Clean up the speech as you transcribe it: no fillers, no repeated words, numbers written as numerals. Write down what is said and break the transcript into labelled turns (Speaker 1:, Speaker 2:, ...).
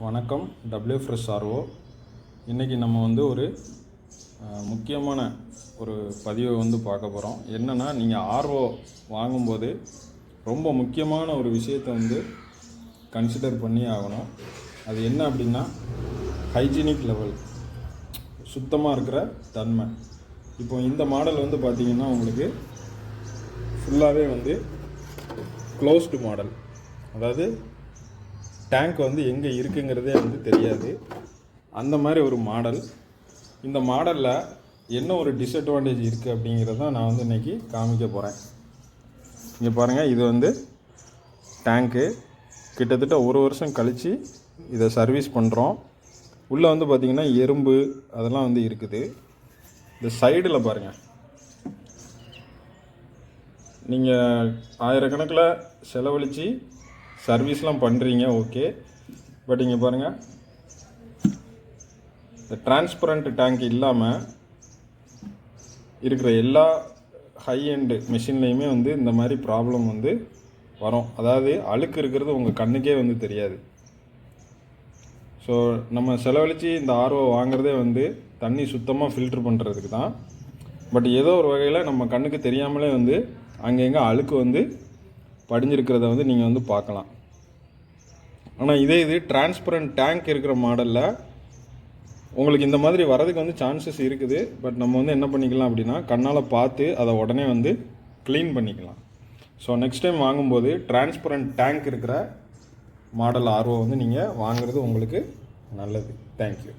Speaker 1: வணக்கம். W fresh RO. இன்றைக்கி நம்ம வந்து ஒரு முக்கியமான ஒரு பதிவை வந்து பார்க்க போகிறோம். என்னென்னா, நீங்கள் ஆர்ஓ வாங்கும்போது ரொம்ப முக்கியமான ஒரு விஷயத்தை வந்து கன்சிடர் பண்ணி ஆகணும். அது என்ன அப்படின்னா, ஹைஜீனிக் லெவல், சுத்தமாக இருக்கிற தன்மை. இப்போ இந்த மாடல் வந்து பார்த்திங்கன்னா உங்களுக்கு ஃபுல்லாகவே வந்து க்ளோஸ்டு மாடல், அதாவது டேங்க் வந்து எங்கே இருக்குங்கிறதே வந்து தெரியாது, அந்த மாதிரி ஒரு மாடல். இந்த மாடலில் என்ன ஒரு டிஸ்அட்வான்டேஜ் இருக்குது அப்படிங்கிறத நான் வந்து இன்றைக்கி காமிக்க போகிறேன். இங்கே பாருங்கள், இது வந்து டேங்க்கு. கிட்டத்தட்ட ஒரு வருஷம் கழித்து இதை சர்வீஸ் பண்ணுறோம். உள்ளே வந்து பார்த்திங்கன்னா எறும்பு அதெல்லாம் வந்து இருக்குது. இந்த சைடில் பாருங்கள், நீங்கள் ஆயிரக்கணக்கில் செலவழித்து சர்வீஸ்லாம் பண்ணுறீங்க, ஓகே. பட் இங்கே பாருங்கள், இந்த டிரான்ஸ்பரண்ட் டேங்க் இல்லாமல் இருக்கிற எல்லா ஹை எண்டு மிஷின்லேயுமே வந்து இந்த மாதிரி ப்ராப்ளம் வந்து வரும். அதாவது அழுக்கு இருக்கிறது உங்கள் கண்ணுக்கே வந்து தெரியாது. ஸோ நம்ம செலவழித்து இந்த ஆர்ஓ வாங்குறதே வந்து தண்ணி சுத்தமாக ஃபில்ட்ரு பண்ணுறதுக்கு தான். பட் ஏதோ ஒரு வகையில் நம்ம கண்ணுக்கு தெரியாமலே வந்து அங்கங்கே அழுக்கு வந்து படிஞ்சிருக்கிறத வந்து நீங்கள் வந்து பார்க்கலாம். ஆனால் இது டிரான்ஸ்பரண்ட் டேங்க் இருக்கிற மாடலில் உங்களுக்கு இந்த மாதிரி வரதுக்கு வந்து சான்சஸ் இருக்குது. பட் நம்ம வந்து என்ன பண்ணிக்கலாம் அப்படின்னா, கண்ணால் பார்த்து அதை உடனே வந்து க்ளீன் பண்ணிக்கலாம். ஸோ நெக்ஸ்ட் டைம் வாங்கும்போது டிரான்ஸ்பரண்ட் டேங்க் இருக்கிற மாடல் ஆர்ஓ வந்து நீங்கள் வாங்குறது உங்களுக்கு நல்லது. தேங்க்யூ.